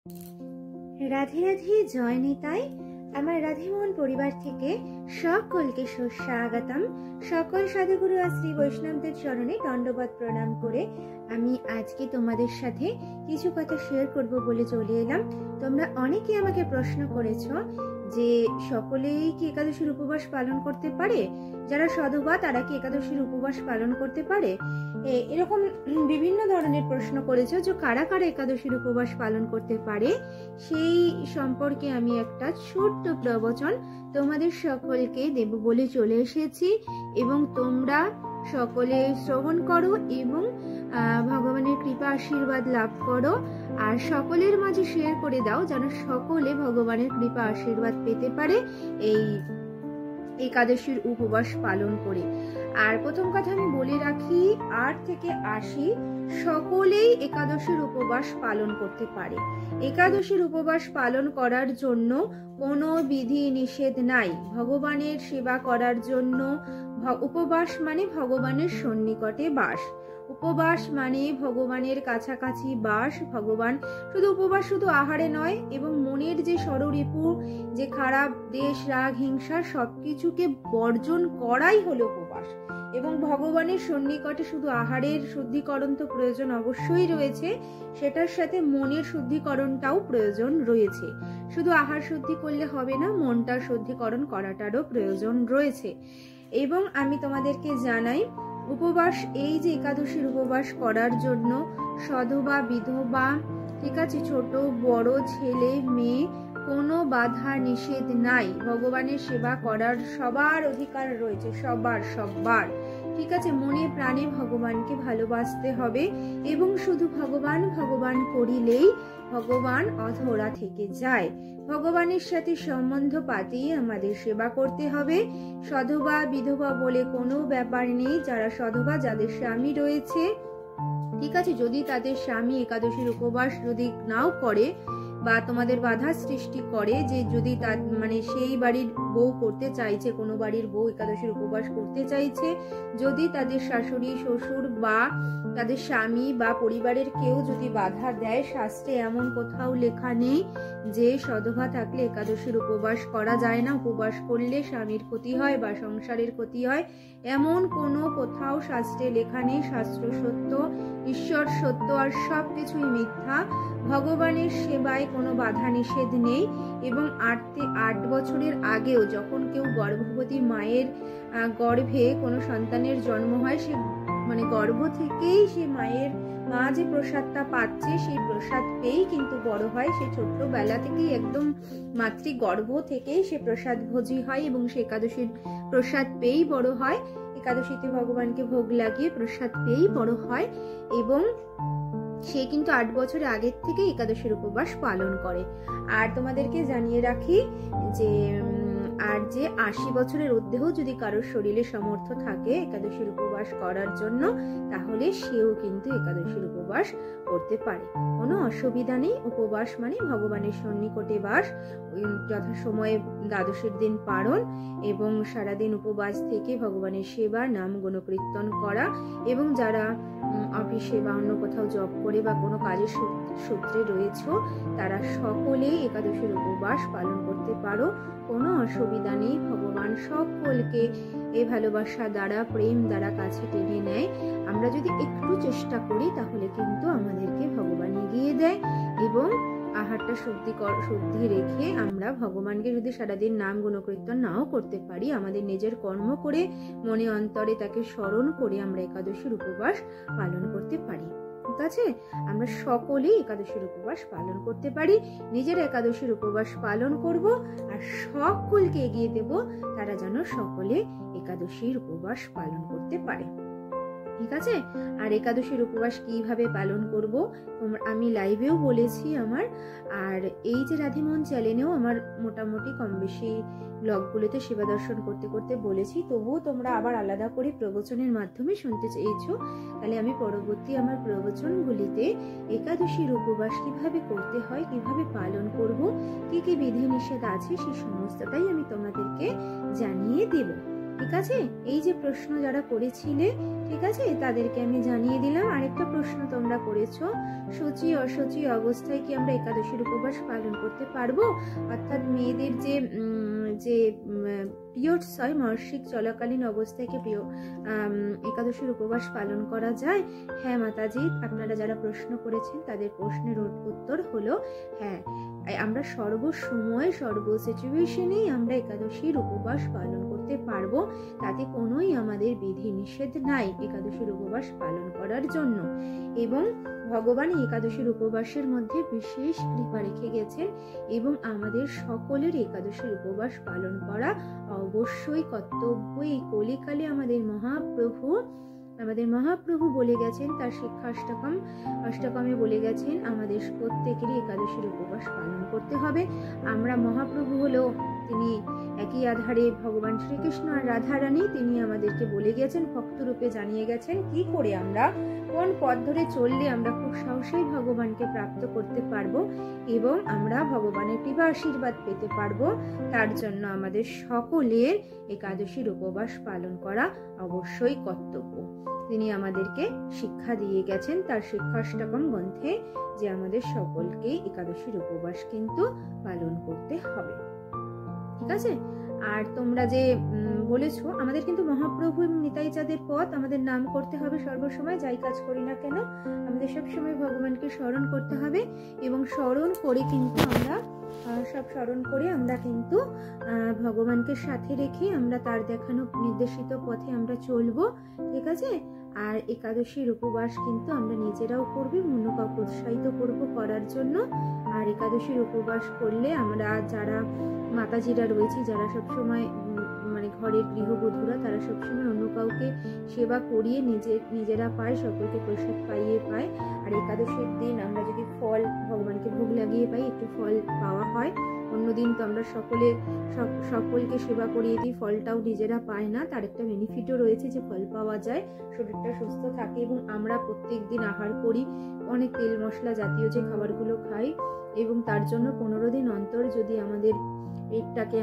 রাধে রাধে, জয় নিতাই। আমার রাধেমোহন পরিবার থেকে সকলকে সুস্বাগতম। সকল সাধুগুরু আর শ্রী বৈষ্ণবদের চরণে দণ্ডবত প্রণাম করে আমি আজকে তোমাদের সাথে কিছু কথা শেয়ার করব বলে চলে এলাম। তোমরা অনেকে আমাকে প্রশ্ন করেছো যে সকলেই কি একাদশীর উপবাস পালন করতে পারে, যারা সধবা তারা কি একাদশীর উপবাস পালন করতে পারে, এরকম বিভিন্ন ধরনের প্রশ্ন করেছো যে কারা কারা একাদশীর উপবাস পালন করতে পারে। সেই সম্পর্কে আমি একটা ছোট্ট প্রবচন তোমাদের সকলকে দেব বলে চলে এসেছি এবং তোমরা সকলে শ্রবণ করো এবং ভগবানের কৃপা আশীর্বাদ লাভ করো আর সকলের মাঝে শেয়ার করে দাও যেন সকলে ভগবানের কৃপা আশীর্বাদ পেতে পারে এই একাদশীর উপবাস পালন করে। আর প্রথম কথা আমি বলে রাখি, 8 থেকে 80 সকলেই একাদশীর উপবাস পালন করতে পারে। একাদশীর উপবাস পালন করার জন্য কোনো বিধি নিষেধ নাই। ভগবানের সেবা করার জন্য উপবাস মানে ভগবানের সন্নিকটে বাস, উপবাস মানে ভগবানের কাছাকাছি বাস। ভগবান শুধু উপবাস শুধু আহারে নয়, এবং মনের যে ষড়রিপু, যে খারাপ দেশ রাগ হিংসা সবকিছুকে বর্জন করাই হলো উপবাস। এবং ভগবানের সন্নিকটে শুধু আহারের শুদ্ধিকরণ তো প্রয়োজন অবশ্যই রয়েছে, সেটার সাথে মনের শুদ্ধিকরণটাও প্রয়োজন রয়েছে। শুধু আহার শুদ্ধি করলে হবে না, মনটার শুদ্ধিকরণ করাটারও প্রয়োজন রয়েছে। এবং আমি তোমাদেরকে জানাই, উপবাস এই যে একাদশীর উপবাস করার জন্য সধবা বিধবা, ঠিক আছে, ছোট বড় ছেলে মেয়ে কোনো বাধা নিষেধ নাই। ভগবানের সেবা করার সবার অধিকার রয়েছে, সবার, ঠিক আছে। মনে প্রাণে ভগবানকে ভালোবাসতে হবে এবং শুধু ভগবান ভগবান করিলেই ভগবান অধরা থেকে যায়। ভগবানের সাথে সম্বন্ধ পাতিয়ে আমাদের সেবা করতে হবে। সধবা বিধবা বলে কোনো ব্যাপার নেই। যারা সধবা, যাদের স্বামী রয়েছে, ঠিক আছে, যদি তাদের স্বামী একাদশীর উপবাস যদি নাও করে বা তোমাদের বাধা সৃষ্টি করে, যে যদি তার মানে সেই বাড়ির বউ করতে চাইছে, কোনো বাড়ির বউ একাদশীর উপবাস করতে চাইছে, যদি তাদের শাশুড়ি শ্বশুর বা তাদের স্বামী বা পরিবারের কেউ যদি বাধা দেয়, শাস্ত্রে এমন কোথাও লেখা নেই যে সধবা থাকলে একাদশীর উপবাস করা যায় না, উপবাস করলে স্বামীর ক্ষতি হয় বা সংসারের ক্ষতি হয়, এমন কোনো কোথাও শাস্ত্রে লেখা নেই। শাস্ত্র সত্য, ঈশ্বর সত্য, আর সবকিছুই মিথ্যা। ভগবানের সেবায় কোনো বাধা নিষেধ নেই। এবং 8 বছরের আগেও যখন কেউ গর্ভবতী মায়ের গর্ভে কোনো সন্তানের জন্ম হয়, সে মানে গর্ভ থেকেই সে মা যে প্রসাদটা পাচ্ছে সেই প্রসাদ পেয়েই কিন্তু বড় হয়। সে ছোট্টবেলা থেকেই একদম মাতৃগর্ভ থেকেই সে প্রসাদ ভোজী হয় এবং সে একাদশীর প্রসাদ পেয়েই বড় হয়। একাদশীতে ভগবানকে ভোগ লাগিয়ে প্রসাদ পেয়েই বড় হয় এবং সে কিন্তু 8 বছরের আগের থেকে একাদশীর উপবাস পালন করে। আর তোমাদেরকে জানিয়ে রাখি যে আর যে 80 বছরের ঊর্ধ্বেও যদি কারোর শরীরে সামর্থ্য থাকে একাদশীর উপবাস করার জন্য, তাহলে সেও কিন্তু একাদশীর উপবাস করতে পারে, কোনো অসুবিধা নেই। উপবাস মানে ভগবানের সন্নিকটে বাস, যথাসময়ে দ্বাদশীর দিন পালন এবং সারাদিন উপবাস থেকে ভগবানের সেবা নাম গুণকীর্তন করা। এবং যারা অফিসে বা অন্য কোথাও জব করে বা কোনো কাজের সূত্রে রয়েছে, তারা সকলেই একাদশীর উপবাস পালন করতে পারো, কোনো অসুবিধা নেই। ভগবান সকলকে এই ভালোবাসা দ্বারা, প্রেম দ্বারা কাছে টেনে নেয়। আমরা যদি একটু চেষ্টা করি তাহলে কিন্তু আমাদেরকে ভগবান এগিয়ে দেয়। এবং আহারটা শুদ্ধি রেখে আমরা ভগবানকে যদি সারাদিন নাম গুণকীর্তন নাও করতে পারি, আমাদের নিজের কর্ম করে মনে অন্তরে তাকে স্মরণ করে আমরা একাদশীর উপবাস পালন করতে পারি। ঠিক আছে, আমরা সকলেই একাদশীর উপবাস পালন করতে পারি। নিজের একাদশীর উপবাস পালন করব আর সকলকে এগিয়ে দেব, তারা যেন সকলে একাদশীর উপবাস পালন করতে পারে। ঠিক আছে। আর একাদশীর উপবাস কিভাবে পালন করব আমি লাইভেও বলেছি আমার, আর এই যে রাধেমোহন চ্যানেলেও আমার মোটামুটি কম বেশি ব্লগগুলোতে সেবা দর্শন করতে করতে বলেছি। তবুও তোমরা আবার আলাদা করে প্রবচনের মাধ্যমে শুনতে চেয়েছো, তাহলে আমি পরবর্তী আমার প্রবচনগুলিতে একাদশীর উপবাস কিভাবে করতে হয়, কিভাবে পালন করব, কি কি বিধি নিষেধ আছে, সেই সমস্তটাই আমি তোমাদেরকে জানিয়ে দেব। ঠিক আছে? এই যে প্রশ্ন যারা করেছিলে, ঠিক আছে, তাদেরকে আমি জানিয়ে দিলাম। আরেকটা প্রশ্ন তোমরা করেছো, সূচি অসুচি অবস্থায় কি আমরা একাদশীর উপবাস পালন করতে পারবো? অর্থাৎ মেয়েদের যে পিরিয়ডস হয়, মাসিক চলাকালীন অবস্থায় কি একাদশীর উপবাস পালন করা যায়? হ্যাঁ মাতাজি, আপনারা যারা প্রশ্ন করেছেন তাদের প্রশ্নের উত্তর হলো হ্যাঁ, আমরা সর্বসময় সর্ব সিচুয়েশনেই আমরা একাদশীর উপবাস পালন করতে পারবো। তাতে কোনোই আমাদের বিধি নিষেধ নাই একাদশীর উপবাস পালন করার জন্য। এবং ভগবান একাদশীর উপবাসের মধ্যে বিশেষ কৃপা রেখে গেছেন এবং আমাদের সকলের একাদশীর উপবাস পালন করা অবশ্যই কর্তব্য। এই কলিকালে আমাদের মহাপ্রভু বলে গেছেন, তার শিক্ষা অষ্টকমে বলে গেছেন আমাদের প্রত্যেকেরই একাদশীর উপবাস পালন করতে হবে। আমরা মহাপ্রভু হলো তিনি একই আধারে ভগবান শ্রীকৃষ্ণ আর রাধারানী, তিনি আমাদেরকে বলে গেছেন, ভক্তরূপে জানিয়ে গেছেন কি করে আমরা কোন পথ ধরে চললে আমরা খুব সহজেই ভগবানকে প্রাপ্ত করতে পারবো এবং আমরা ভগবানের কৃপা আশীর্বাদ পেতে পারবো। তার জন্য আমাদের সকলের একাদশীর উপবাস পালন করা অবশ্যই কর্তব্য। তিনি আমাদেরকে শিক্ষা দিয়ে গেছেন তার শিক্ষাষ্টকম গ্রন্থে যে আমাদের সকলকে একাদশীর উপবাস কিন্তু পালন করতে হবে। ঠিক আছে? আর তোমরা যে বলেছো, আমাদের কিন্তু মহাপ্রভু এবং নিতাই চাঁদের পথ আমাদের নাম করতে হবে সর্বসময়, যাই কাজ করি না কেন আমাদের সবসময় ভগবানকে স্মরণ করতে হবে এবং স্মরণ করে আমরা কিন্তু ভগবানকে সাথে রেখে আমরা তার দেখানো নির্দেশিত পথে আমরা চলবো। ঠিক আছে? আর একাদশীর উপবাস কিন্তু আমরা নিজেরাও করবো, অন্য কাউকে উৎসাহিত করবো করার জন্য। আর একাদশীর উপবাস করলে আমরা যারা মাতাজিরা রয়েছে, যারা সবসময় মানে ঘরের গৃহবধূরা, তারা সবসময় অন্য কাউকে সেবা করিয়ে নিজেরা পায়, সকলকে প্রসাদ পাইয়ে পায়। আর একাদশীর দিন আমরা যদি ফল ভগবানকে ভোগ লাগিয়ে পাই, একটু ফল পাওয়া হয়। অন্যদিন তো আমরা সকলকে সেবা করিয়ে দিই, ফলটাও নিজেরা পায় না। তার একটা বেনিফিটও রয়েছে যে ফল পাওয়া যায়, শরীরটা সুস্থ থাকে এবং আমরা প্রত্যেক দিন আহার করি, অনেক তেল মশলা জাতীয় যে খাবারগুলো খাই, এবং তার জন্য 15 দিন অন্তর যদি আমাদের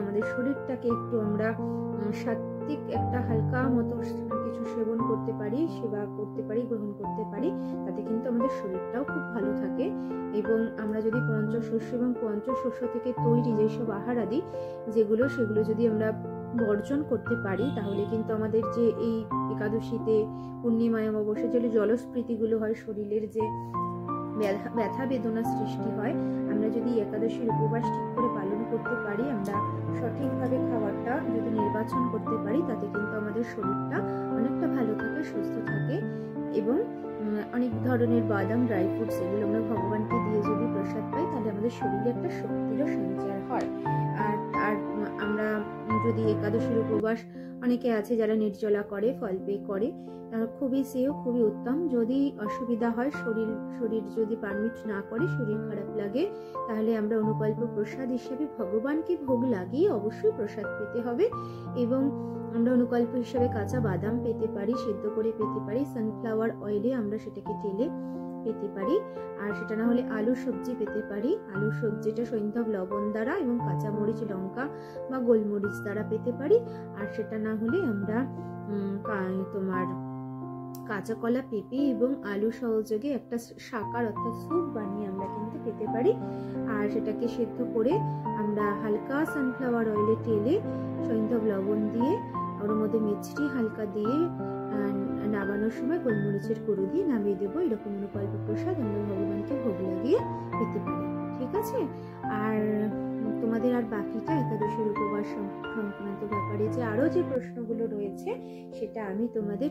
আমাদের শরীরটাকে একটু আমরা সাত্বিক একটা হালকা মতো কিছু সেবন করতে পারি, সেবা করতে পারি, গ্রহণ করতে পারি, তাতে কিন্তু আমাদের শরীরটাও খুব ভালো থাকে। এবং আমরা যদি পঞ্চশস্য এবং পঞ্চশস্য থেকে তৈরি যেসব আহার আদি সেগুলো যদি আমরা বর্জন করতে পারি, তাহলে কিন্তু আমাদের যে এই একাদশীতে পূর্ণিমায় অমাবস্যায় যে জলস্ফীতিগুলো হয়, শরীরের যে ব্যথা বেদনা সৃষ্টি হয়, আমরা যদি একাদশীর উপবাস ঠিক করে পালন করতে পারি, আমরা সঠিকভাবে খাবারটা যদি নির্বাচন করতে পারি, তাতে কিন্তু আমাদের শরীরটা অনেকটা ভালো থাকে, সুস্থ থাকে। এবং অনেক ধরনের বাদাম, ড্রাই ফ্রুটস এগুলো আমরা ভগবানকে দিয়ে যদি প্রসাদ পাই, তাহলে আমাদের শরীরে একটা শক্তিরও সঞ্চার হয়। আর আমরা যদি একাদশীর উপবাস, অনেকে আছে যারা নির্জলা করে, ফল পে করে, খুবই উত্তম। যদি অসুবিধা হয়, শরীর যদি পারমিট না করে, শরীর খারাপ লাগে, তাহলে আমরা অনুকল্প প্রসাদ হিসেবে ভগবানকে ভোগ লাগিয়ে অবশ্যই প্রসাদ পেতে হবে। এবং আমরা অনুকল্প হিসেবে কাঁচা বাদাম পেতে পারি, সেদ্ধ করে পেতে পারি, সানফ্লাওয়ার অয়েলে আমরা সেটাকে তেলে পেতে পারি। আর সেটা না হলে আলু সবজি পেতে পারি, আলু সবজিটা সৈন্ধব লবণ দ্বারা এবং কাঁচা মরিচ, লঙ্কা বা গোলমরিচ দ্বারা পেতে পারি। আর সেটা না হলে আমরা তোমার কাঁচা কলা, পেঁপে এবং আলু সহযোগে একটা শাকার অর্থাৎ স্যুপ বানিয়ে আমরা কিন্তু পেতে পারি। আর সেটাকে সেদ্ধ করে আমরা হালকা সানফ্লাওয়ার অয়েলে তেলে সৈন্ধব লবণ দিয়ে, ওর মধ্যে মিষ্টি হালকা দিয়ে, নামানোর সময় গোলমরিচের গুঁড়ো দিয়ে নামিয়ে দেবো। এরকম অনুকল্প প্রসাদ আমরা ভগবানকে ভোগ লাগিয়ে পেতে পারি। ঠিক আছে? আর তোমাদের আর বাকিটা একাদশীর উপবাস সংক্রান্ত ব্যাপারে যে আরো যে প্রশ্নগুলো রয়েছে, সেটা আমি তোমাদের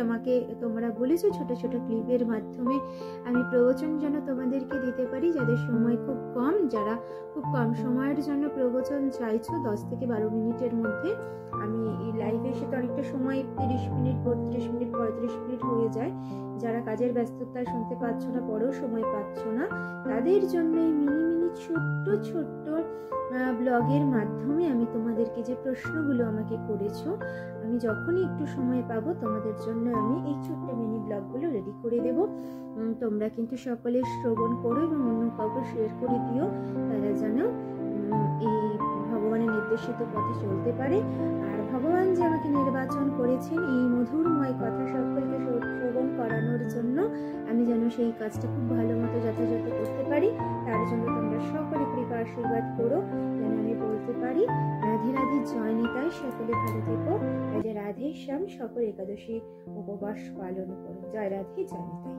আমাকে তোমরা বলেছো ছোট ছোট ক্লিপের মাধ্যমে আমি প্রবচন যেন তোমাদেরকে দিতে পারি। যাদের সময় খুব কম, যারা খুব কম সময়ের জন্য প্রবচন চাইছো, 10 থেকে 12 মিনিটের মধ্যে, আমি এই লাইভে এসে তো অনেকটা সময় 30 মিনিট, 32 মিনিট, 35 মিনিট হয়ে যায়। যারা কাজের ব্যস্ততায় শুনতে পাচ্ছ না, পরেও সময় পাচ্ছ না, তাদের জন্য এই মিনি ছোট্ট ব্লগের মাধ্যমে আমি তোমাদেরকে যে প্রশ্নগুলো আমাকে করেছো, আমি যখনই একটু সময় পাবো তোমাদের জন্য আমি এই ছোট্ট মিনি ব্লগগুলো রেডি করে দেব। তোমরা কিন্তু সকলে শ্রবণ করো এবং অন্য কাউকে শেয়ার করে দিও, তারা যেন এই ভগবানের নির্দেশিত পথে চলতে পারে। আর ভগবান যে আমাকে নির্বাচন করেছেন এই মধুরময় কথা সকলকে শ্রবণ করানোর জন্য, আমি যেন সেই কাজটা খুব ভালো মতো যথাযথ করতে পারি। তার জন্য তোমরা সকলে কৃপা আশীর্বাদ করো, যেন আমি বলতে পারি রাধে রাধে, জয় নিতাই, সকলে ভালো থেকো। রাধে শ্যাম, সকল একাদশী উপবাস পালন করো। জয় রাধে, জয় নিতাই।